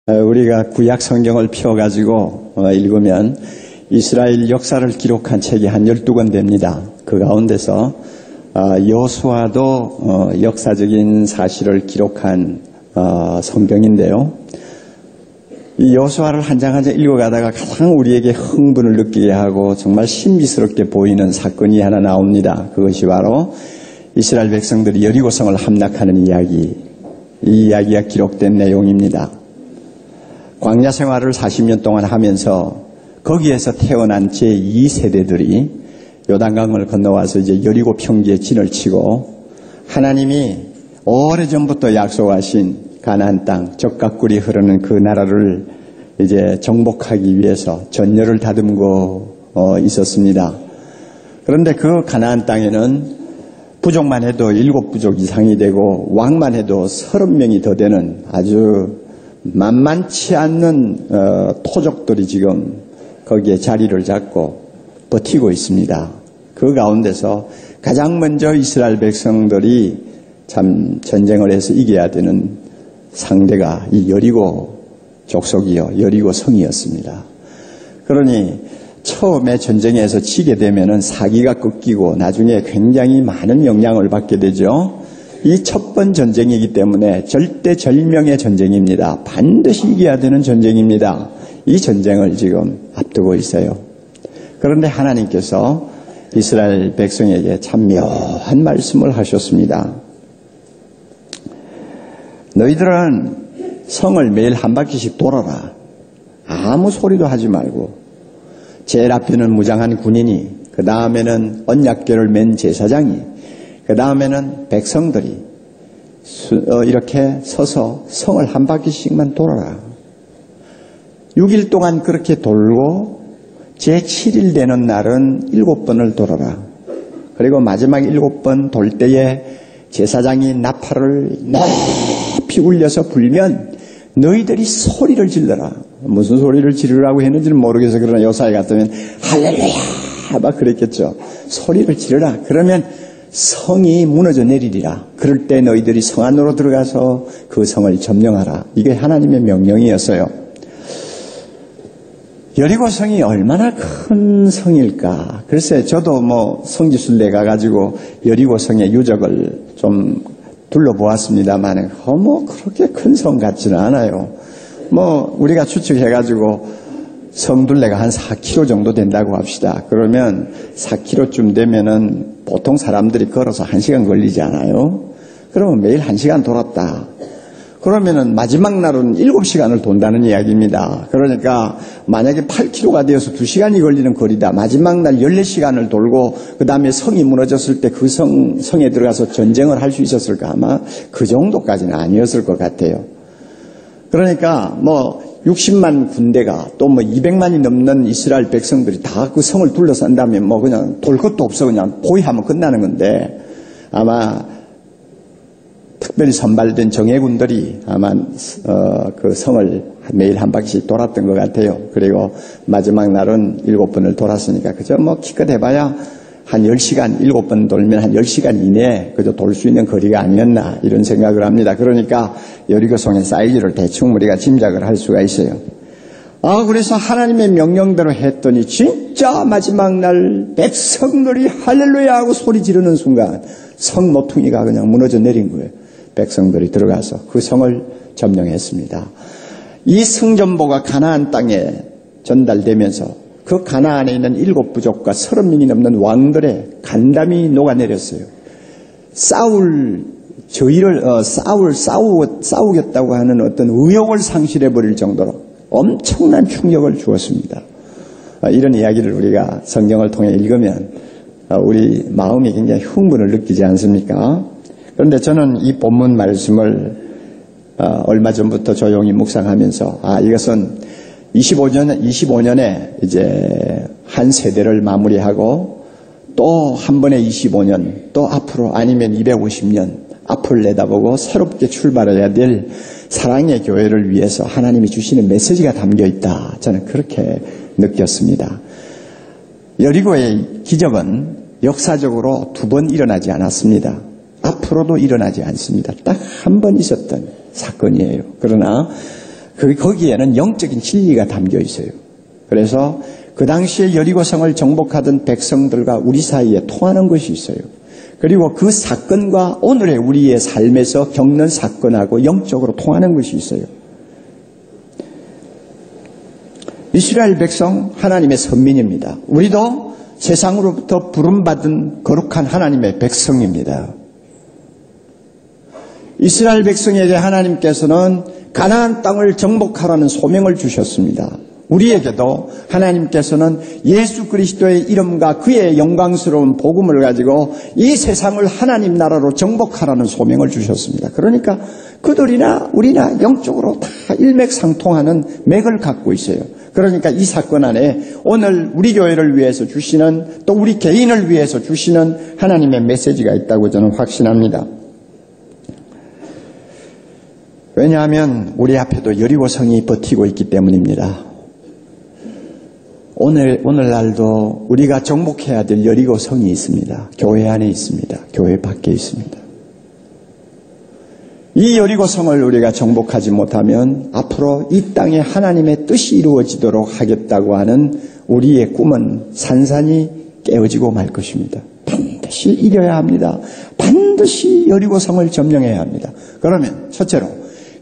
우리가 구약 성경을 펴가지고 읽으면 이스라엘 역사를 기록한 책이 한 12권 됩니다. 그 가운데서 여호수아도 역사적인 사실을 기록한 성경인데요. 이 여호수아를 한 장 한 장 읽어가다가 가장 우리에게 흥분을 느끼게 하고 정말 신비스럽게 보이는 사건이 하나 나옵니다. 그것이 바로 이스라엘 백성들이 여리고성을 함락하는 이야기, 이 이야기가 기록된 내용입니다. 광야 생활을 40년 동안 하면서 거기에서 태어난 제2세대들이 요단강을 건너와서 이제 여리고 평지에 진을 치고 하나님이 오래전부터 약속하신 가나안 땅, 적각꿀이 흐르는 그 나라를 이제 정복하기 위해서 전열을 다듬고 있었습니다. 그런데 그 가나안 땅에는 부족만 해도 7부족 이상이 되고 왕만 해도 30명이 더 되는 아주 만만치 않는 토족들이 지금 거기에 자리를 잡고 버티고 있습니다. 그 가운데서 가장 먼저 이스라엘 백성들이 참 전쟁을 해서 이겨야 되는 상대가 이 여리고 족속이요, 여리고 성이었습니다. 그러니 처음에 전쟁에서 지게 되면은 사기가 꺾이고 나중에 굉장히 많은 영향을 받게 되죠. 이 첫 번 전쟁이기 때문에 절대절명의 전쟁입니다. 반드시 이겨야 되는 전쟁입니다. 이 전쟁을 지금 앞두고 있어요. 그런데 하나님께서 이스라엘 백성에게 참 묘한 말씀을 하셨습니다. 너희들은 성을 매일 한 바퀴씩 돌아라. 아무 소리도 하지 말고. 제일 앞에는 무장한 군인이, 그 다음에는 언약궤를 맨 제사장이, 그 다음에는 백성들이 이렇게 서서 성을 한 바퀴씩만 돌아라. 6일 동안 그렇게 돌고 제7일 되는 날은 7번을 돌아라. 그리고 마지막 7번 돌 때에 제사장이 나팔을 높이 울려서 불면 너희들이 소리를 질러라. 무슨 소리를 지르라고 했는지는 모르겠어요. 그러나 요사에 갔다면 할렐루야 막 그랬겠죠. 소리를 지르라. 그러면 성이 무너져 내리리라. 그럴 때 너희들이 성 안으로 들어가서 그 성을 점령하라. 이게 하나님의 명령이었어요. 여리고성이 얼마나 큰 성일까. 글쎄 저도 성지순례 가가지고 여리고성의 유적을 좀 둘러보았습니다만 그렇게 큰 성 같지는 않아요. 우리가 추측해가지고 성둘레가 한 4km 정도 된다고 합시다. 그러면 4km쯤 되면은 보통 사람들이 걸어서 1시간 걸리지 않아요? 그러면 매일 1시간 돌았다. 그러면은 마지막 날은 7시간을 돈다는 이야기입니다. 그러니까 만약에 8km가 되어서 2시간이 걸리는 거리다. 마지막 날 14시간을 돌고 그 다음에 성이 무너졌을 때 그 성에 들어가서 전쟁을 할 수 있었을까? 아마 그 정도까지는 아니었을 것 같아요. 그러니까 60만 군대가 또 200만이 넘는 이스라엘 백성들이 다 그 성을 둘러싼다면 그냥 돌 것도 없어. 그냥 포위하면 끝나는 건데 아마 특별히 선발된 정예군들이 아마 그 성을 매일 한 바퀴씩 돌았던 것 같아요. 그리고 마지막 날은 7번을 돌았으니까 그저 기껏 해봐야 한 10시간 7번 돌면 한 10시간 이내에 그저 돌 수 있는 거리가 아니었나 이런 생각을 합니다. 그러니까 여리고성의 사이즈를 대충 우리가 짐작을 할 수가 있어요. 그래서 하나님의 명령대로 했더니 진짜 마지막 날 백성들이 할렐루야 하고 소리 지르는 순간 성 모퉁이가 그냥 무너져 내린 거예요. 백성들이 들어가서 그 성을 점령했습니다. 이 성전보가 가나안 땅에 전달되면서 그 가나안에 있는 7부족과 30명이 넘는 왕들의 간담이 녹아내렸어요. 싸우겠다고 하는 어떤 의욕을 상실해버릴 정도로 엄청난 충격을 주었습니다. 이런 이야기를 우리가 성경을 통해 읽으면 우리 마음이 굉장히 흥분을 느끼지 않습니까? 그런데 저는 이 본문 말씀을 얼마 전부터 조용히 묵상하면서 이것은 25년에 이제 한 세대를 마무리하고 또 한 번에 25년 또 앞으로 아니면 250년 앞을 내다보고 새롭게 출발해야 될 사랑의 교회를 위해서 하나님이 주시는 메시지가 담겨 있다. 저는 그렇게 느꼈습니다. 여리고의 기적은 역사적으로 2번 일어나지 않았습니다. 앞으로도 일어나지 않습니다. 딱 한 번 있었던 사건이에요. 그러나 거기에는 영적인 진리가 담겨 있어요. 그래서 그 당시에 여리고성을 정복하던 백성들과 우리 사이에 통하는 것이 있어요. 그리고 그 사건과 오늘의 우리의 삶에서 겪는 사건하고 영적으로 통하는 것이 있어요. 이스라엘 백성 하나님의 선민입니다. 우리도 세상으로부터 부름받은 거룩한 하나님의 백성입니다. 이스라엘 백성에게 하나님께서는 가나안 땅을 정복하라는 소명을 주셨습니다. 우리에게도 하나님께서는 예수 그리스도의 이름과 그의 영광스러운 복음을 가지고 이 세상을 하나님 나라로 정복하라는 소명을 주셨습니다. 그러니까 그들이나 우리나 영적으로 다 일맥상통하는 맥을 갖고 있어요. 그러니까 이 사건 안에 오늘 우리 교회를 위해서 주시는, 또 우리 개인을 위해서 주시는 하나님의 메시지가 있다고 저는 확신합니다. 왜냐하면 우리 앞에도 여리고성이 버티고 있기 때문입니다. 오늘날도 우리가 정복해야 될 여리고성이 있습니다. 교회 안에 있습니다. 교회 밖에 있습니다. 이 여리고성을 우리가 정복하지 못하면 앞으로 이 땅에 하나님의 뜻이 이루어지도록 하겠다고 하는 우리의 꿈은 산산이 깨어지고 말 것입니다. 반드시 이겨야 합니다. 반드시 여리고성을 점령해야 합니다. 그러면 첫째로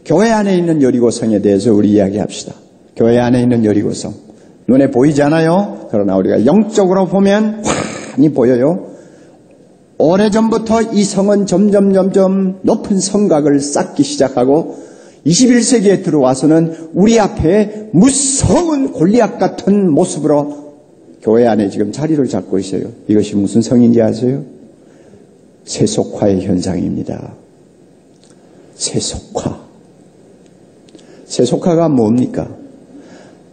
교회 안에 있는 여리고성에 대해서 우리 이야기합시다. 교회 안에 있는 여리고성. 눈에 보이지 않아요. 그러나 우리가 영적으로 보면 환히 보여요. 오래전부터 이 성은 점점 높은 성곽을 쌓기 시작하고 21세기에 들어와서는 우리 앞에 무서운 골리앗 같은 모습으로 교회 안에 지금 자리를 잡고 있어요. 이것이 무슨 성인지 아세요? 세속화의 현상입니다. 세속화. 세속화가 뭡니까?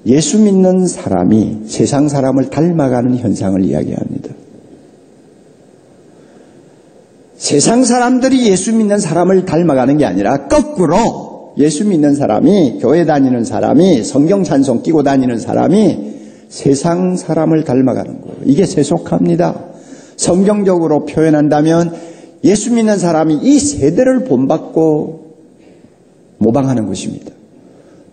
예수 믿는 사람이 세상 사람을 닮아가는 현상을 이야기합니다. 세상 사람들이 예수 믿는 사람을 닮아가는 게 아니라 거꾸로 예수 믿는 사람이, 교회 다니는 사람이, 성경 찬송 끼고 다니는 사람이 세상 사람을 닮아가는 거예요. 이게 세속화입니다. 성경적으로 표현한다면 예수 믿는 사람이 이 세대를 본받고 모방하는 것입니다.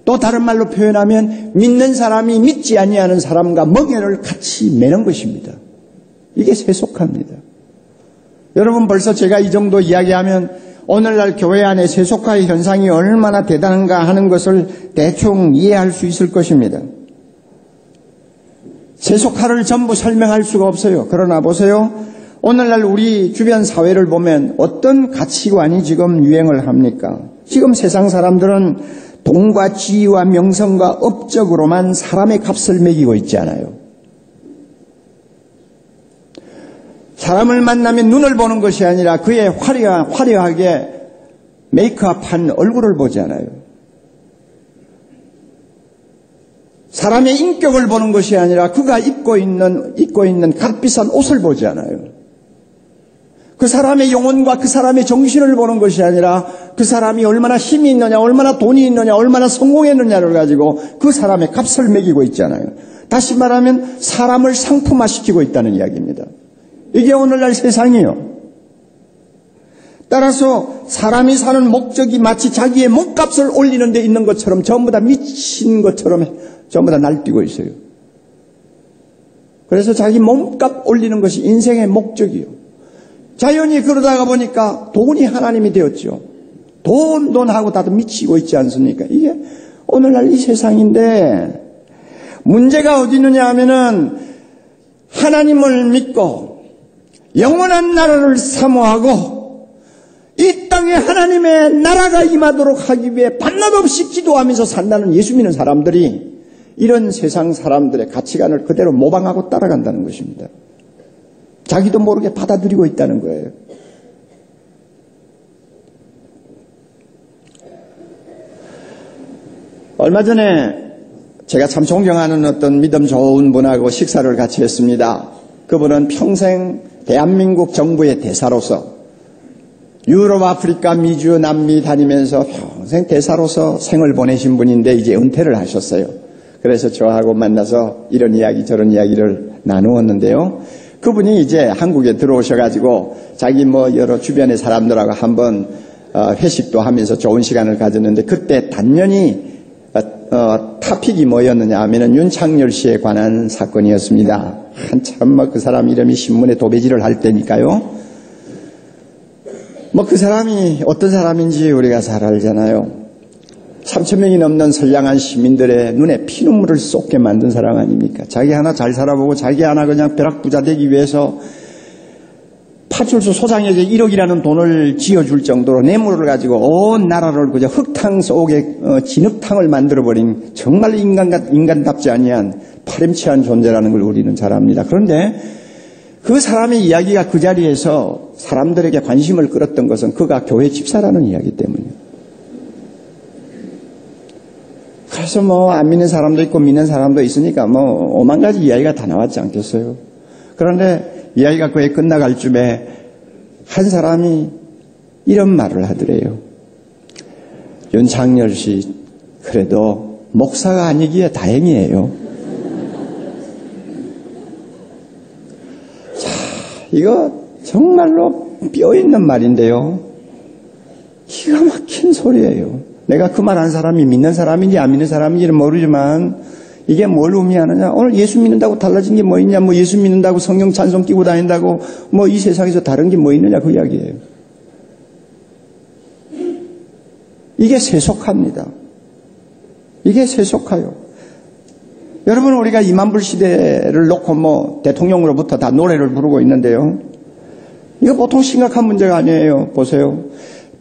또 다른 말로 표현하면 믿는 사람이 믿지 아니하는 사람과 멍에를 같이 매는 것입니다. 이게 세속화입니다. 여러분, 벌써 제가 이 정도 이야기하면 오늘날 교회 안에 세속화의 현상이 얼마나 대단한가 하는 것을 대충 이해할 수 있을 것입니다. 세속화를 전부 설명할 수가 없어요. 그러나 보세요. 오늘날 우리 주변 사회를 보면 어떤 가치관이 지금 유행을 합니까? 지금 세상 사람들은 돈과 지위와 명성과 업적으로만 사람의 값을 매기고 있지 않아요. 사람을 만나면 눈을 보는 것이 아니라 그의 화려하게 메이크업한 얼굴을 보지 않아요. 사람의 인격을 보는 것이 아니라 그가 입고 있는 값비싼 옷을 보지 않아요. 그 사람의 영혼과 그 사람의 정신을 보는 것이 아니라 그 사람이 얼마나 힘이 있느냐, 얼마나 돈이 있느냐, 얼마나 성공했느냐를 가지고 그 사람의 값을 매기고 있잖아요. 다시 말하면 사람을 상품화시키고 있다는 이야기입니다. 이게 오늘날 세상이에요. 따라서 사람이 사는 목적이 마치 자기의 몸값을 올리는 데 있는 것처럼 전부 다 미친 것처럼 전부 다 날뛰고 있어요. 그래서 자기 몸값 올리는 것이 인생의 목적이에요. 자연히 그러다가 보니까 돈이 하나님이 되었죠. 돈 하고 다들 미치고 있지 않습니까? 이게 오늘날 이 세상인데 문제가 어디 있느냐 하면은 하나님을 믿고 영원한 나라를 사모하고 이 땅에 하나님의 나라가 임하도록 하기 위해 밤낮 없이 기도하면서 산다는 예수 믿는 사람들이 이런 세상 사람들의 가치관을 그대로 모방하고 따라간다는 것입니다. 자기도 모르게 받아들이고 있다는 거예요. 얼마 전에 제가 참 존경하는 어떤 믿음 좋은 분하고 식사를 같이 했습니다. 그분은 평생 대한민국 정부의 대사로서 유럽, 아프리카, 미주, 남미 다니면서 평생 대사로서 생을 보내신 분인데 이제 은퇴를 하셨어요. 그래서 저하고 만나서 이런 이야기 저런 이야기를 나누었는데요. 그분이 이제 한국에 들어오셔가지고 자기 여러 주변의 사람들하고 한번 회식도 하면서 좋은 시간을 가졌는데 그때 단연히 타픽이 뭐였느냐 하면은 윤창열 씨에 관한 사건이었습니다. 한참 그 사람 이름이 신문에 도배질을 할 때니까요. 그 사람이 어떤 사람인지 우리가 잘 알잖아요. 3,000명이 넘는 선량한 시민들의 눈에 피눈물을 쏟게 만든 사람 아닙니까? 자기 하나 잘 살아보고 자기 하나 그냥 벼락부자 되기 위해서 파출소 소장에게 1억이라는 돈을 지어줄 정도로 뇌물을 가지고 온 나라를 그저 흙탕 속에 진흙탕을 만들어버린 정말 인간답지 아니한 파렴치한 존재라는 걸 우리는 잘 압니다. 그런데 그 사람의 이야기가 그 자리에서 사람들에게 관심을 끌었던 것은 그가 교회 집사라는 이야기 때문이에요. 그래서 안 믿는 사람도 있고 믿는 사람도 있으니까 5만 가지 이야기가 다 나왔지 않겠어요? 그런데 이야기가 거의 끝나갈 쯤에 한 사람이 이런 말을 하더래요. 윤창열 씨, 그래도 목사가 아니기에 다행이에요. 자, 이거 정말로 뼈 있는 말인데요. 기가 막힌 소리예요. 내가 그 말 한 사람이 믿는 사람인지 안 믿는 사람인지는 모르지만 이게 뭘 의미하느냐? 오늘 예수 믿는다고 달라진 게 뭐 있냐? 예수 믿는다고 성령 찬송 끼고 다닌다고 이 세상에서 다른 게 뭐 있느냐? 그 이야기예요. 이게 세속화입니다. 이게 세속화요. 여러분, 우리가 2만 불 시대를 놓고 대통령으로부터 다 노래를 부르고 있는데요. 이거 보통 심각한 문제가 아니에요. 보세요.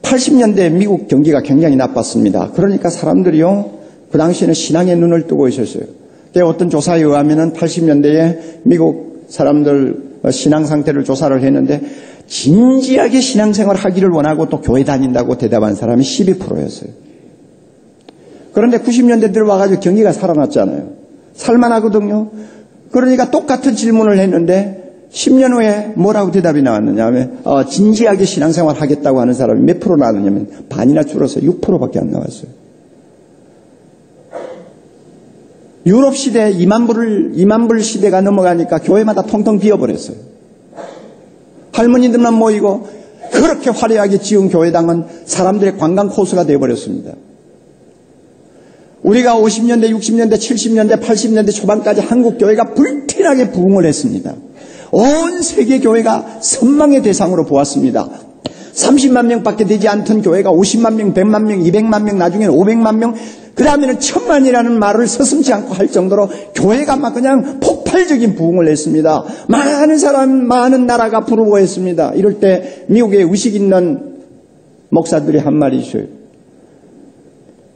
80년대 미국 경기가 굉장히 나빴습니다. 그러니까 사람들이요, 그 당시에는 신앙의 눈을 뜨고 있었어요. 어떤 조사에 의하면은 80년대에 미국 사람들 신앙 상태를 조사를 했는데 진지하게 신앙생활을 하기를 원하고 또 교회 다닌다고 대답한 사람이 12%였어요. 그런데 90년대 들어와가지고 경기가 살아났잖아요. 살만하거든요. 그러니까 똑같은 질문을 했는데 10년 후에 뭐라고 대답이 나왔느냐 하면 진지하게 신앙생활 하겠다고 하는 사람이 몇 프로 나왔느냐면 반이나 줄어서 6%밖에 안 나왔어요. 유럽 시대 2만 불 시대가 넘어가니까 교회마다 통통 비어버렸어요. 할머니들만 모이고 그렇게 화려하게 지은 교회당은 사람들의 관광 코스가 되어버렸습니다. 우리가 50년대, 60년대, 70년대, 80년대 초반까지 한국 교회가 불티나게 부흥을 했습니다. 온 세계 교회가 선망의 대상으로 보았습니다. 30만 명밖에 되지 않던 교회가 50만 명, 100만 명, 200만 명, 나중에는 500만 명, 그 다음에는 1000만이라는 말을 서슴지 않고 할 정도로 교회가 막 그냥 폭발적인 부흥을 했습니다. 많은 사람, 많은 나라가 부르고했습니다. 이럴 때 미국에 의식 있는 목사들이 한 말이 있어요.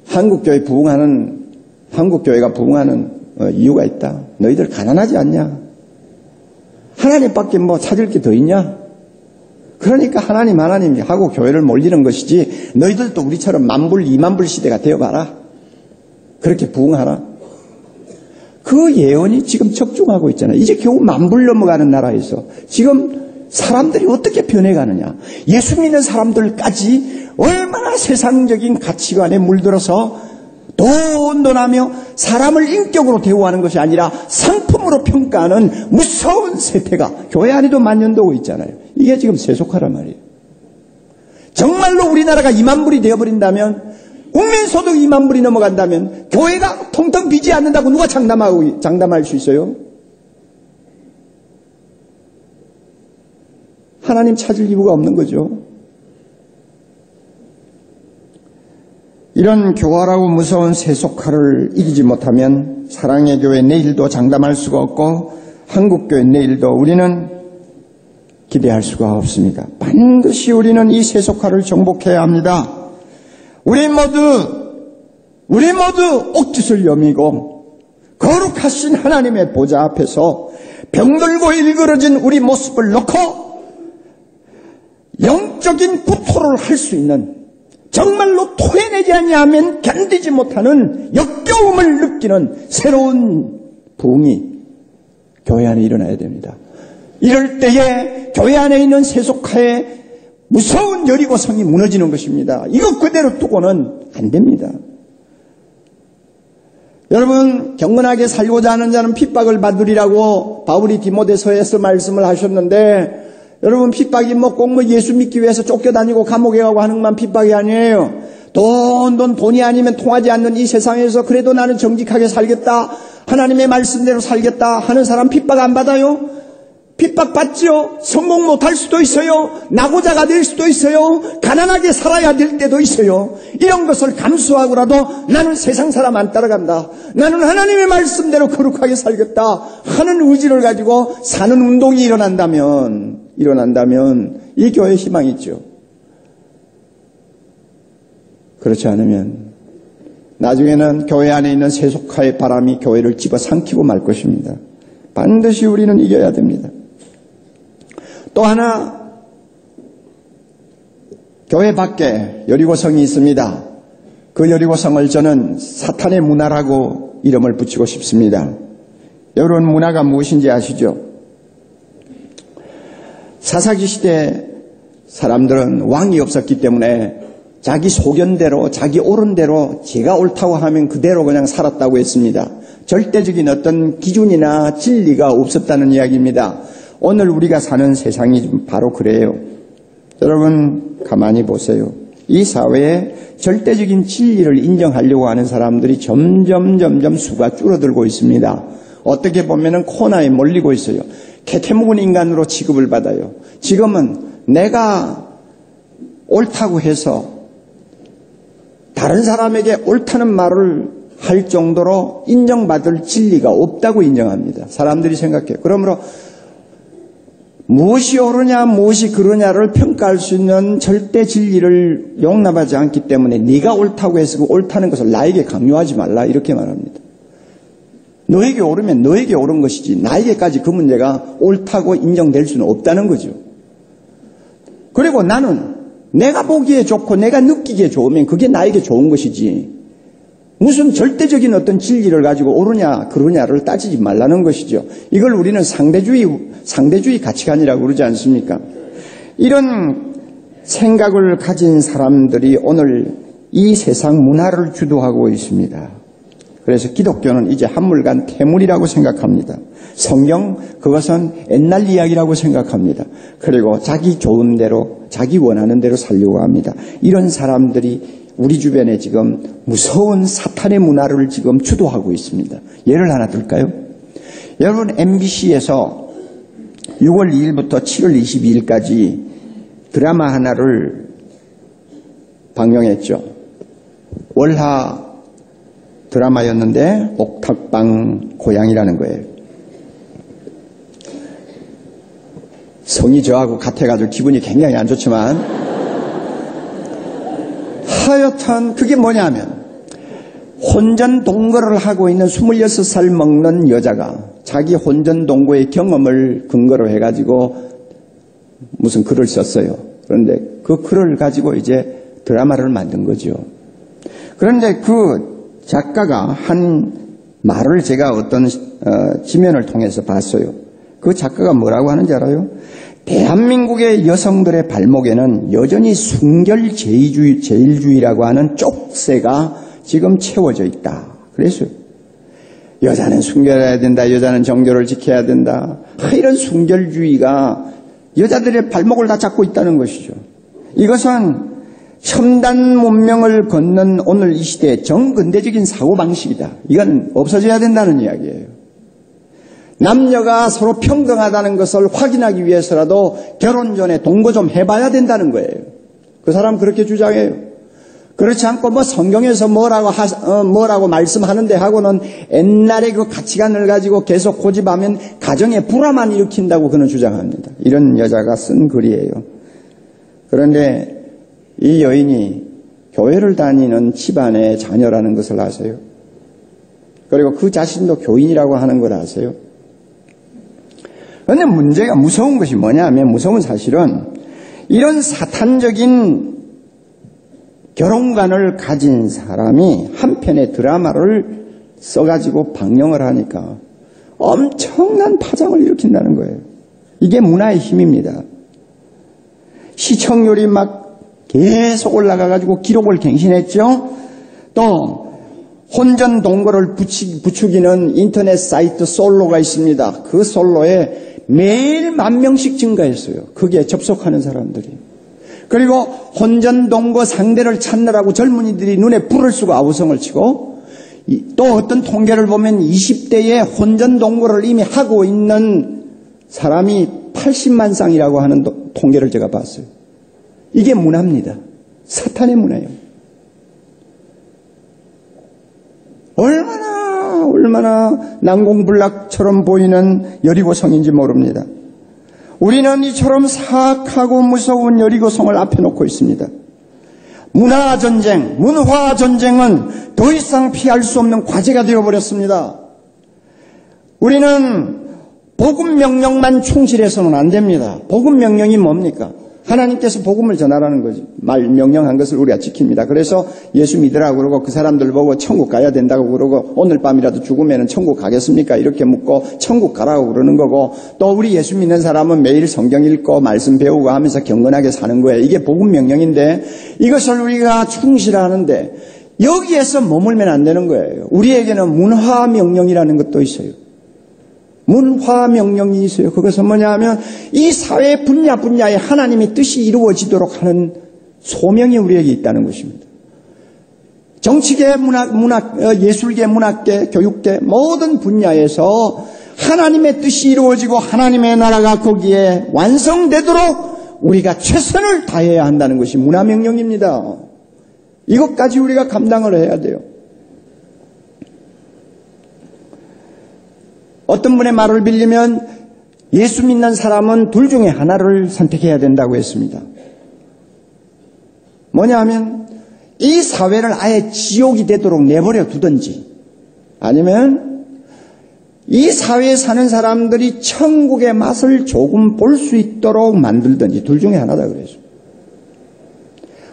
한국교회가 부흥하는 이유가 있다. 너희들 가난하지 않냐? 하나님밖에 찾을 게 더 있냐? 그러니까 하나님 하고 교회를 몰리는 것이지 너희들도 우리처럼 10,000불, 20,000불 시대가 되어가라. 그렇게 부흥하라. 그 예언이 지금 적중하고 있잖아요. 이제 겨우 10,000불 넘어가는 나라에서 지금 사람들이 어떻게 변해가느냐. 예수 믿는 사람들까지 얼마나 세상적인 가치관에 물들어서 돈하며 사람을 인격으로 대우하는 것이 아니라 상품으로 평가하는 무서운 세태가 교회 안에도 만연되고 있잖아요. 이게 지금 세속화란 말이에요. 정말로 우리나라가 20,000불이 되어버린다면, 국민소득 20,000불이 넘어간다면 교회가 통통 비지 않는다고 누가 장담할 수 있어요? 하나님 찾을 이유가 없는 거죠. 이런 교활하고 무서운 세속화를 이기지 못하면 사랑의 교회 내일도 장담할 수가 없고 한국교회 내일도 우리는 기대할 수가 없습니다. 반드시 우리는 이 세속화를 정복해야 합니다. 우리 모두 옥짓을 여미고 거룩하신 하나님의 보좌 앞에서 병들고 일그러진 우리 모습을 놓고 영적인 구토를 할 수 있는, 정말로 토해내지 아니하면 견디지 못하는 역겨움을 느끼는 새로운 부흥이 교회 안에 일어나야 됩니다. 이럴 때에 교회 안에 있는 세속화의 무서운 여리고성이 무너지는 것입니다. 이것 그대로 두고는 안 됩니다. 여러분, 경건하게 살고자 하는 자는 핍박을 받으리라고 바울이 디모데서에서 말씀을 하셨는데, 여러분, 핍박이 꼭 예수 믿기 위해서 쫓겨다니고 감옥에 가고 하는 것만 핍박이 아니에요. 돈이 아니면 통하지 않는 이 세상에서 그래도 나는 정직하게 살겠다, 하나님의 말씀대로 살겠다 하는 사람 핍박 안 받아요? 핍박받죠. 성공 못할 수도 있어요. 낙오자가 될 수도 있어요. 가난하게 살아야 될 때도 있어요. 이런 것을 감수하고라도 나는 세상 사람 안 따라간다, 나는 하나님의 말씀대로 거룩하게 살겠다 하는 의지를 가지고 사는 운동이 일어난다면 이 교회에 희망이 있죠. 그렇지 않으면 나중에는 교회 안에 있는 세속화의 바람이 교회를 집어삼키고 말 것입니다. 반드시 우리는 이겨야 됩니다. 또 하나, 교회 밖에 여리고성이 있습니다. 그 여리고성을 저는 사탄의 문화라고 이름을 붙이고 싶습니다. 여러분, 문화가 무엇인지 아시죠? 사사기 시대 사람들은 왕이 없었기 때문에 자기 소견대로, 자기 옳은 대로, 제가 옳다고 하면 그대로 그냥 살았다고 했습니다. 절대적인 어떤 기준이나 진리가 없었다는 이야기입니다. 오늘 우리가 사는 세상이 바로 그래요. 여러분, 가만히 보세요. 이 사회에 절대적인 진리를 인정하려고 하는 사람들이 점점 수가 줄어들고 있습니다. 어떻게 보면은 코너에 몰리고 있어요. 캐캐묵은 인간으로 취급을 받아요. 지금은 내가 옳다고 해서 다른 사람에게 옳다는 말을 할 정도로 인정받을 진리가 없다고 인정합니다. 사람들이 생각해요. 그러므로 무엇이 옳으냐 무엇이 그르냐를 평가할 수 있는 절대 진리를 용납하지 않기 때문에 네가 옳다고 해서 그 옳다는 것을 나에게 강요하지 말라, 이렇게 말합니다. 너에게 옳으면 너에게 옳은 것이지 나에게까지 그 문제가 옳다고 인정될 수는 없다는 거죠. 그리고 나는 내가 보기에 좋고 내가 느끼기에 좋으면 그게 나에게 좋은 것이지 무슨 절대적인 어떤 진리를 가지고 옳으냐 그르냐를 따지지 말라는 것이죠. 이걸 우리는 상대주의 가치관이라고 그러지 않습니까? 이런 생각을 가진 사람들이 오늘 이 세상 문화를 주도하고 있습니다. 그래서 기독교는 이제 한물간 태물이라고 생각합니다. 성경, 그것은 옛날 이야기라고 생각합니다. 그리고 자기 좋은 대로, 자기 원하는 대로 살려고 합니다. 이런 사람들이 우리 주변에 지금 무서운 사탄의 문화를 지금 주도하고 있습니다. 예를 하나 들까요? 여러분, MBC에서 6월 2일부터 7월 22일까지 드라마 하나를 방영했죠. 월하 드라마였는데 옥탑방 고양이라는 거예요. 성이 저하고 같아가지고 기분이 굉장히 안 좋지만 하여튼 그게 뭐냐면 혼전 동거를 하고 있는 26살 먹는 여자가 자기 혼전 동거의 경험을 근거로 해가지고 무슨 글을 썼어요. 그런데 그 글을 가지고 이제 드라마를 만든 거죠. 그런데 그 작가가 한 말을 제가 어떤 지면을 통해서 봤어요. 그 작가가 뭐라고 하는지 알아요? 대한민국의 여성들의 발목에는 여전히 순결제일주의라고 하는 쪽새가 지금 채워져 있다. 그랬어요. 여자는 순결해야 된다. 여자는 정조를 지켜야 된다. 이런 순결주의가 여자들의 발목을 다 잡고 있다는 것이죠. 이것은 첨단 문명을 걷는 오늘 이 시대의 정근대적인 사고방식이다. 이건 없어져야 된다는 이야기예요. 남녀가 서로 평등하다는 것을 확인하기 위해서라도 결혼 전에 동거 좀 해봐야 된다는 거예요. 그 사람 그렇게 주장해요. 그렇지 않고 뭐 성경에서 뭐라고 말씀하는데 하고는 옛날의 그 가치관을 가지고 계속 고집하면 가정에 불화만 일으킨다고 그는 주장합니다. 이런 여자가 쓴 글이에요. 그런데 이 여인이 교회를 다니는 집안의 자녀라는 것을 아세요? 그리고 그 자신도 교인이라고 하는 걸 아세요? 그런데 문제가 무서운 것이 뭐냐면 무서운 사실은 이런 사탄적인 결혼관을 가진 사람이 한 편의 드라마를 써가지고 방영을 하니까 엄청난 파장을 일으킨다는 거예요. 이게 문화의 힘입니다. 시청률이 막 계속 올라가가지고 기록을 갱신했죠. 또 혼전 동거를 부추기는 인터넷 사이트 솔로가 있습니다. 그 솔로에 매일 10,000명씩 증가했어요. 거기에 접속하는 사람들이. 그리고 혼전동거 상대를 찾느라고 젊은이들이 눈에 불을 쓰고 아우성을 치고, 또 어떤 통계를 보면 20대에 혼전동거를 이미 하고 있는 사람이 80만 쌍이라고 하는 통계를 제가 봤어요. 이게 문화입니다. 사탄의 문화예요. 얼마나 난공불락처럼 보이는 여리고성인지 모릅니다. 우리는 이처럼 사악하고 무서운 여리고성을 앞에 놓고 있습니다. 문화전쟁, 문화전쟁은 더 이상 피할 수 없는 과제가 되어버렸습니다. 우리는 복음 명령만 충실해서는 안 됩니다. 복음 명령이 뭡니까? 하나님께서 복음을 전하라는 거지. 말 명령한 것을 우리가 지킵니다. 그래서 예수 믿으라고 그러고 그 사람들 보고 천국 가야 된다고 그러고 오늘 밤이라도 죽으면 천국 가겠습니까? 이렇게 묻고 천국 가라고 그러는 거고, 또 우리 예수 믿는 사람은 매일 성경 읽고 말씀 배우고 하면서 경건하게 사는 거예요. 이게 복음 명령인데 이것을 우리가 충실하는데 여기에서 머물면 안 되는 거예요. 우리에게는 문화 명령이라는 것도 있어요. 문화 명령이 있어요. 그것은 뭐냐 하면 이 사회 분야에 하나님의 뜻이 이루어지도록 하는 소명이 우리에게 있다는 것입니다. 정치계, 예술계, 문학계, 교육계 모든 분야에서 하나님의 뜻이 이루어지고 하나님의 나라가 거기에 완성되도록 우리가 최선을 다해야 한다는 것이 문화 명령입니다. 이것까지 우리가 감당을 해야 돼요. 어떤 분의 말을 빌리면 예수 믿는 사람은 둘 중에 하나를 선택해야 된다고 했습니다. 뭐냐 하면 이 사회를 아예 지옥이 되도록 내버려 두든지, 아니면 이 사회에 사는 사람들이 천국의 맛을 조금 볼 수 있도록 만들든지, 둘 중에 하나다 그랬어요.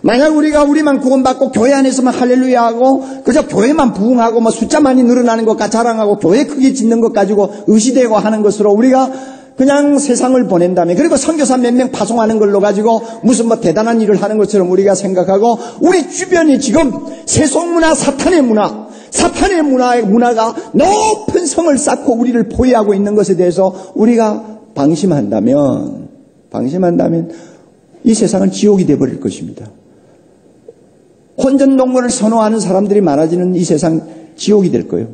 만약 우리만 구원받고 교회 안에서만 할렐루야 하고 그저 교회만 부흥하고 뭐 숫자 많이 늘어나는 것과 자랑하고 교회 크게 짓는 것 가지고 의시되고 하는 것으로 우리가 그냥 세상을 보낸다면, 그리고 선교사 몇 명 파송하는 걸로 가지고 무슨 뭐 대단한 일을 하는 것처럼 우리가 생각하고, 우리 주변이 지금 세속문화, 사탄의 문화가 높은 성을 쌓고 우리를 포위하고 있는 것에 대해서 우리가 방심한다면 이 세상은 지옥이 되어버릴 것입니다. 혼전동거를 선호하는 사람들이 많아지는 이 세상 지옥이 될 거예요.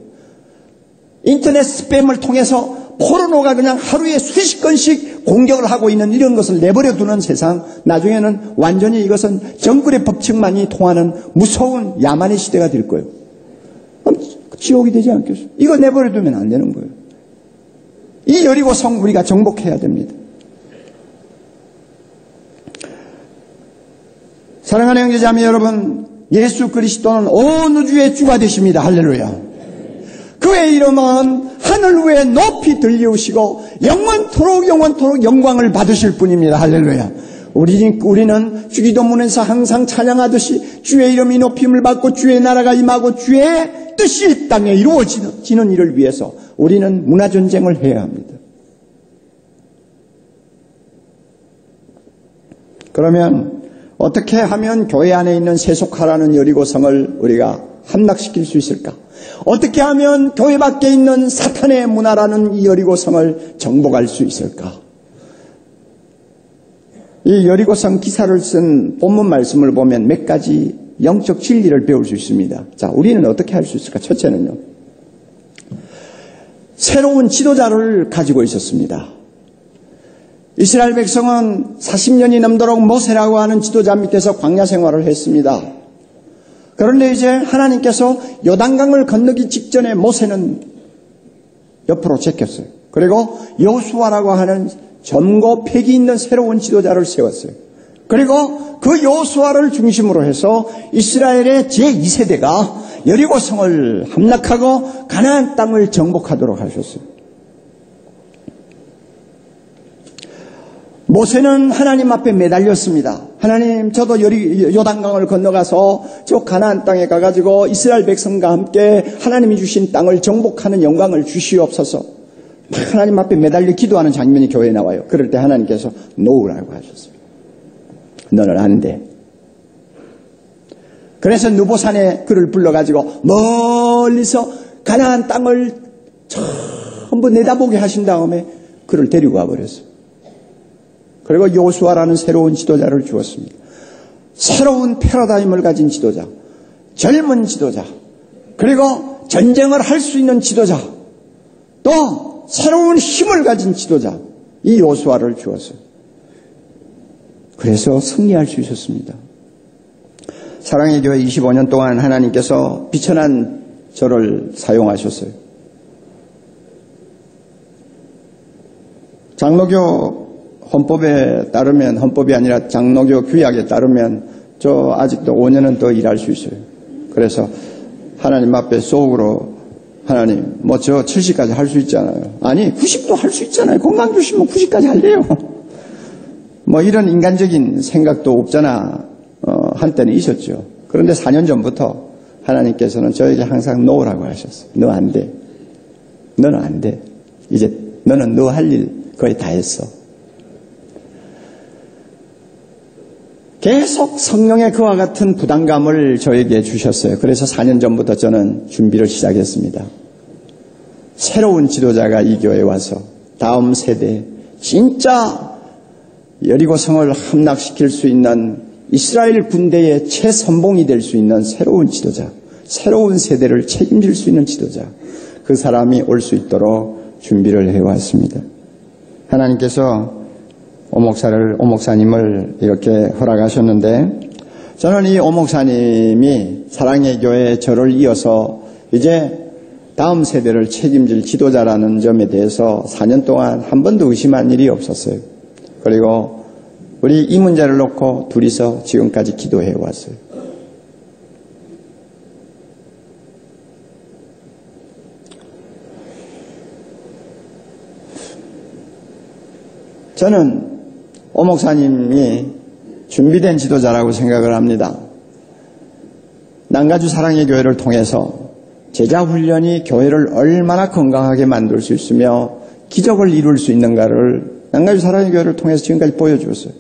인터넷 스팸을 통해서 포르노가 그냥 하루에 수십 건씩 공격을 하고 있는 이런 것을 내버려 두는 세상, 나중에는 완전히 이것은 정글의 법칙만이 통하는 무서운 야만의 시대가 될 거예요. 그럼 지옥이 되지 않겠어요? 이거 내버려 두면 안 되는 거예요. 이 여리고성 우리가 정복해야 됩니다. 사랑하는 형제자매 여러분, 예수 그리스도는 온 우주의 주가 되십니다. 할렐루야. 그의 이름은 하늘 위에 높이 들리우시고 영원토록 영광을 받으실 분입니다. 할렐루야. 우리는 주기도문에서 항상 찬양하듯이 주의 이름이 높임을 받고 주의 나라가 임하고 주의 뜻이 이 땅에 이루어지는 일을 위해서 우리는 문화전쟁을 해야 합니다. 그러면 어떻게 하면 교회 안에 있는 세속화라는 여리고성을 우리가 함락시킬 수 있을까? 어떻게 하면 교회 밖에 있는 사탄의 문화라는 이 여리고성을 정복할 수 있을까? 이 여리고성 기사를 쓴 본문 말씀을 보면 몇 가지 영적 진리를 배울 수 있습니다. 자, 우리는 어떻게 할 수 있을까? 첫째는요, 새로운 지도자를 가지고 있었습니다. 이스라엘 백성은 40년이 넘도록 모세라고 하는 지도자 밑에서 광야 생활을 했습니다. 그런데 이제 하나님께서 요단강을 건너기 직전에 모세는 옆으로 제꼈어요. 그리고 여호수아라고 하는 젊고 패기 있는 새로운 지도자를 세웠어요. 그리고 그 여호수아를 중심으로 해서 이스라엘의 제2세대가 여리고성을 함락하고 가나안 땅을 정복하도록 하셨어요. 모세는 하나님 앞에 매달렸습니다. 하나님, 저도 요단강을 건너가서 저 가나안 땅에 가가지고 이스라엘 백성과 함께 하나님이 주신 땅을 정복하는 영광을 주시옵소서. 하나님 앞에 매달려 기도하는 장면이 교회에 나와요. 그럴 때 하나님께서 노우라고 하셨어요. 너는 안 돼. 그래서 느보산에 그를 불러가지고 멀리서 가나안 땅을 전부 내다보게 하신 다음에 그를 데리고 와버렸어요. 그리고 여호수아라는 새로운 지도자를 주었습니다. 새로운 패러다임을 가진 지도자, 젊은 지도자, 그리고 전쟁을 할 수 있는 지도자, 또 새로운 힘을 가진 지도자, 이 요수아를 주었어요. 그래서 승리할 수 있었습니다. 사랑의 교회 25년 동안 하나님께서 비천한 저를 사용하셨어요. 장로교 헌법에 따르면, 헌법이 아니라 장로교 규약에 따르면 저 아직도 5년은 더 일할 수 있어요. 그래서 하나님 앞에 속으로 하나님 뭐 저 70까지 할 수 있잖아요. 아니 90도 할 수 있잖아요. 건강 주시면 90까지 할래요. 뭐 이런 인간적인 생각도 없잖아 한때는 있었죠. 그런데 4년 전부터 하나님께서는 저에게 항상 놓으라고 하셨어요. 너 안 돼. 너는 안 돼. 이제 너는 너 할 일 거의 다 했어. 계속 성령의 그와 같은 부담감을 저에게 주셨어요. 그래서 4년 전부터 저는 준비를 시작했습니다. 새로운 지도자가 이 교회에 와서 다음 세대 진짜 여리고성을 함락시킬 수 있는 이스라엘 군대의 최선봉이 될 수 있는 새로운 지도자, 새로운 세대를 책임질 수 있는 지도자, 그 사람이 올 수 있도록 준비를 해왔습니다. 하나님께서 오 목사님을 이렇게 허락하셨는데, 저는 이 오 목사님이 사랑의 교회 저를 이어서 이제 다음 세대를 책임질 지도자라는 점에 대해서 4년 동안 한 번도 의심한 일이 없었어요. 그리고 우리 이 문제를 놓고 둘이서 지금까지 기도해 왔어요. 저는 오 목사님이 준비된 지도자라고 생각을 합니다. 남가주 사랑의 교회를 통해서 제자 훈련이 교회를 얼마나 건강하게 만들 수 있으며 기적을 이룰 수 있는가를 남가주 사랑의 교회를 통해서 지금까지 보여주었어요.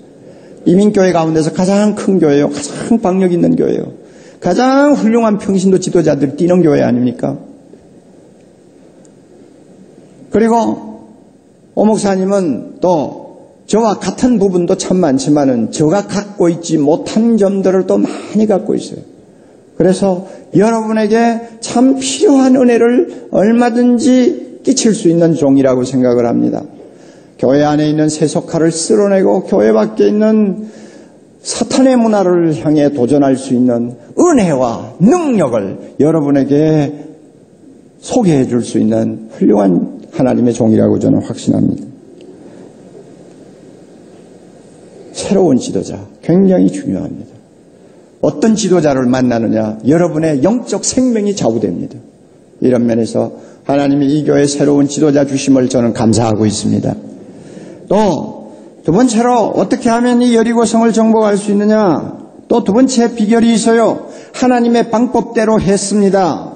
이민교회 가운데서 가장 큰 교회요, 가장 박력 있는 교회요, 가장 훌륭한 평신도 지도자들이 뛰는 교회 아닙니까? 그리고 오 목사님은 또 저와 같은 부분도 참 많지만은 저가 갖고 있지 못한 점들을 또 많이 갖고 있어요. 그래서 여러분에게 참 필요한 은혜를 얼마든지 끼칠 수 있는 종이라고 생각을 합니다. 교회 안에 있는 세속화를 쓸어내고 교회 밖에 있는 사탄의 문화를 향해 도전할 수 있는 은혜와 능력을 여러분에게 소개해 줄 수 있는 훌륭한 하나님의 종이라고 저는 확신합니다. 새로운 지도자 굉장히 중요합니다. 어떤 지도자를 만나느냐, 여러분의 영적 생명이 좌우됩니다. 이런 면에서 하나님이 이 교회에 새로운 지도자 주심을 저는 감사하고 있습니다. 또 두 번째로 어떻게 하면 이 여리고성을 정복할 수 있느냐, 또 두 번째 비결이 있어요. 하나님의 방법대로 했습니다.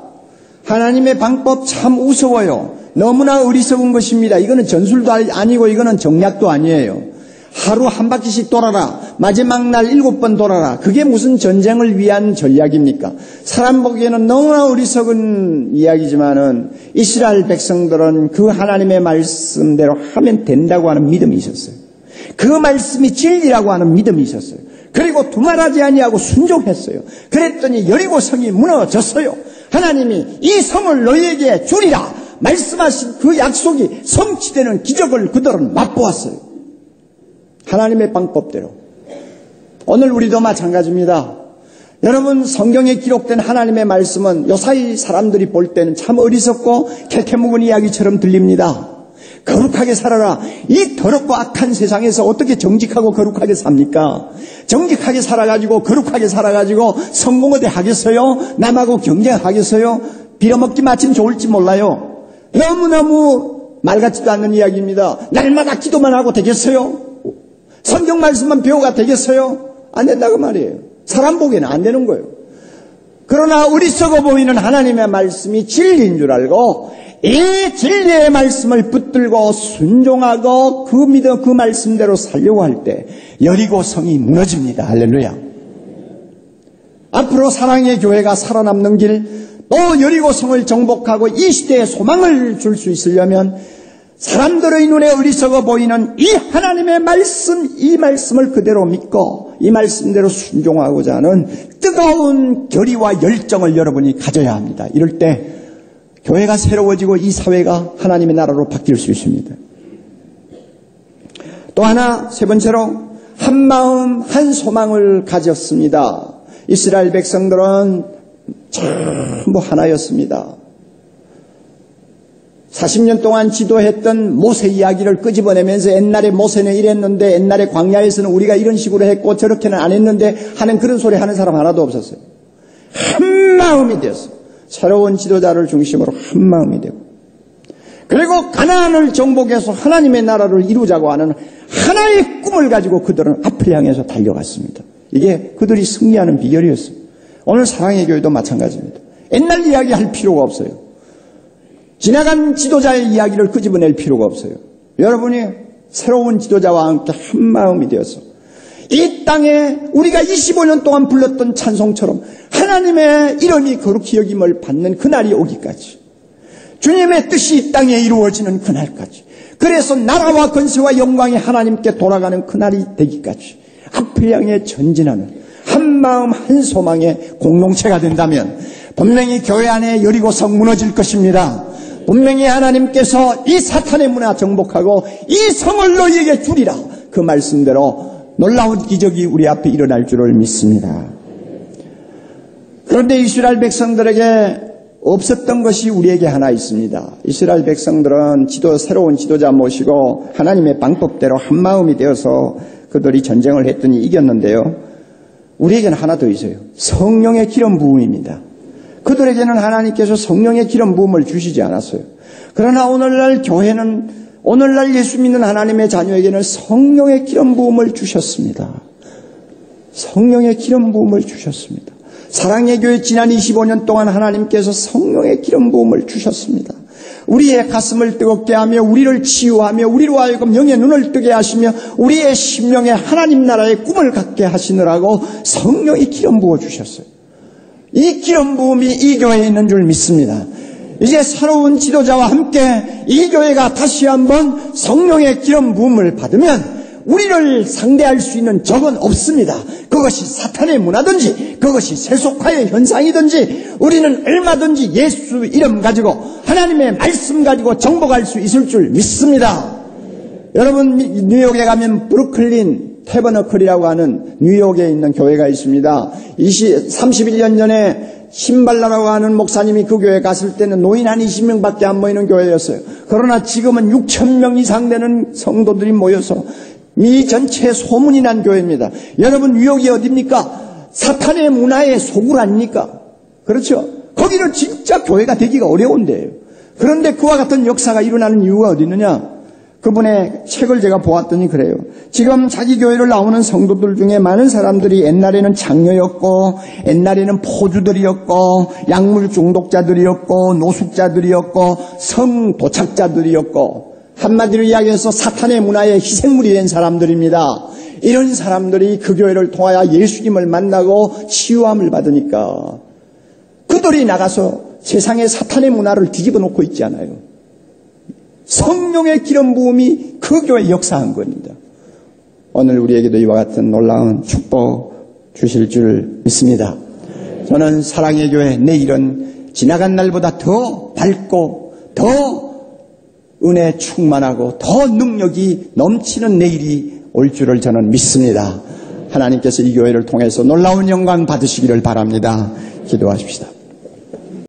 하나님의 방법 참 우스워요. 너무나 어리석은 것입니다. 이거는 전술도 아니고 이거는 정략도 아니에요. 하루 한 바퀴씩 돌아라. 마지막 날 7번 돌아라. 그게 무슨 전쟁을 위한 전략입니까? 사람 보기에는 너무나 어리석은 이야기지만은 이스라엘 백성들은 그 하나님의 말씀대로 하면 된다고 하는 믿음이 있었어요. 그 말씀이 진리라고 하는 믿음이 있었어요. 그리고 두말하지 아니하고 순종했어요. 그랬더니 여리고성이 무너졌어요. 하나님이 이 성을 너희에게 주리라 말씀하신 그 약속이 성취되는 기적을 그들은 맛보았어요. 하나님의 방법대로. 오늘 우리도 마찬가지입니다. 여러분, 성경에 기록된 하나님의 말씀은 요사이 사람들이 볼 때는 참 어리석고 캐캐묵은 이야기처럼 들립니다. 거룩하게 살아라. 이 더럽고 악한 세상에서 어떻게 정직하고 거룩하게 삽니까? 정직하게 살아가지고 거룩하게 살아가지고 성공 어디 하겠어요? 남하고 경쟁하겠어요? 빌어먹기 마침 좋을지 몰라요. 너무너무 말 같지도 않는 이야기입니다. 날마다 기도만 하고 되겠어요? 성경 말씀만 배워가 되겠어요? 안 된다고 말이에요. 사람 보기에는 안 되는 거예요. 그러나 어리석어 보이는 하나님의 말씀이 진리인 줄 알고 이 진리의 말씀을 붙들고 순종하고 그 말씀대로 살려고 할 때 여리고성이 무너집니다. 할렐루야. 앞으로 사랑의 교회가 살아남는 길, 또 여리고성을 정복하고 이 시대에 소망을 줄 수 있으려면 사람들의 눈에 어리석어 보이는 이 하나님의 말씀, 이 말씀을 그대로 믿고 이 말씀대로 순종하고자 하는 뜨거운 결의와 열정을 여러분이 가져야 합니다. 이럴 때 교회가 새로워지고 이 사회가 하나님의 나라로 바뀔 수 있습니다. 또 하나, 세 번째로 한 마음 한 소망을 가졌습니다. 이스라엘 백성들은 전부 하나였습니다. 40년 동안 지도했던 모세 이야기를 끄집어내면서 옛날에 모세는 이랬는데 옛날에 광야에서는 우리가 이런 식으로 했고 저렇게는 안 했는데 하는 그런 소리 하는 사람 하나도 없었어요. 한 마음이 되었어요. 새로운 지도자를 중심으로 한 마음이 되고, 그리고 가나안을 정복해서 하나님의 나라를 이루자고 하는 하나의 꿈을 가지고 그들은 앞을 향해서 달려갔습니다. 이게 그들이 승리하는 비결이었어요. 오늘 사랑의 교회도 마찬가지입니다. 옛날 이야기할 필요가 없어요. 지나간 지도자의 이야기를 끄집어낼 필요가 없어요. 여러분이 새로운 지도자와 함께 한 마음이 되어서 이 땅에 우리가 25년 동안 불렀던 찬송처럼 하나님의 이름이 거룩히 여김을 받는 그날이 오기까지, 주님의 뜻이 이 땅에 이루어지는 그날까지, 그래서 나라와 권세와 영광이 하나님께 돌아가는 그날이 되기까지 앞을 향해 전진하는 한 마음 한 소망의 공동체가 된다면 분명히 교회 안에 여리고성 무너질 것입니다. 분명히 하나님께서 이 사탄의 문화 정복하고 이 성을 너희에게 주리라, 그 말씀대로 놀라운 기적이 우리 앞에 일어날 줄을 믿습니다. 그런데 이스라엘 백성들에게 없었던 것이 우리에게 하나 있습니다. 이스라엘 백성들은 새로운 지도자 모시고 하나님의 방법대로 한 마음이 되어서 그들이 전쟁을 했더니 이겼는데요. 우리에게는 하나 더 있어요. 성령의 기름 부음입니다. 그들에게는 하나님께서 성령의 기름 부음을 주시지 않았어요. 그러나 오늘날 교회는, 오늘날 예수 믿는 하나님의 자녀에게는 성령의 기름 부음을 주셨습니다. 성령의 기름 부음을 주셨습니다. 사랑의 교회 지난 25년 동안 하나님께서 성령의 기름 부음을 주셨습니다. 우리의 가슴을 뜨겁게 하며 우리를 치유하며 우리로 하여금 영의 눈을 뜨게 하시며 우리의 심령에 하나님 나라의 꿈을 갖게 하시느라고 성령의 기름 부어 주셨어요. 이 기름 부음이 이 교회에 있는 줄 믿습니다. 이제 새로운 지도자와 함께 이 교회가 다시 한번 성령의 기름 부음을 받으면 우리를 상대할 수 있는 적은 없습니다. 그것이 사탄의 문화든지 그것이 세속화의 현상이든지 우리는 얼마든지 예수 이름 가지고 하나님의 말씀 가지고 정복할 수 있을 줄 믿습니다. 여러분, 뉴욕에 가면 브루클린 태버너클이라고 하는 뉴욕에 있는 교회가 있습니다. 31년 전에 신발라라고 하는 목사님이 그 교회에 갔을 때는 노인 한 20명밖에 안 모이는 교회였어요. 그러나 지금은 6,000명 이상 되는 성도들이 모여서 미 전체에 소문이 난 교회입니다. 여러분, 뉴욕이 어딥니까? 사탄의 문화의 소굴 아닙니까? 그렇죠? 거기는 진짜 교회가 되기가 어려운 데예요. 그런데 그와 같은 역사가 일어나는 이유가 어디 있느냐? 그분의 책을 제가 보았더니 그래요. 지금 자기 교회를 나오는 성도들 중에 많은 사람들이 옛날에는 장녀였고, 옛날에는 포주들이었고, 약물 중독자들이었고, 노숙자들이었고, 성도착자들이었고, 한마디로 이야기해서 사탄의 문화의 희생물이 된 사람들입니다. 이런 사람들이 그 교회를 통하여 예수님을 만나고 치유함을 받으니까 그들이 나가서 세상의 사탄의 문화를 뒤집어 놓고 있지 않아요. 성령의 기름 부음이 그 교회에 역사한 겁니다. 오늘 우리에게도 이와 같은 놀라운 축복 주실 줄 믿습니다. 저는 사랑의 교회 내일은 지나간 날보다 더 밝고 더 은혜 충만하고 더 능력이 넘치는 내일이 올 줄을 저는 믿습니다. 하나님께서 이 교회를 통해서 놀라운 영광 받으시기를 바랍니다. 기도하십시다.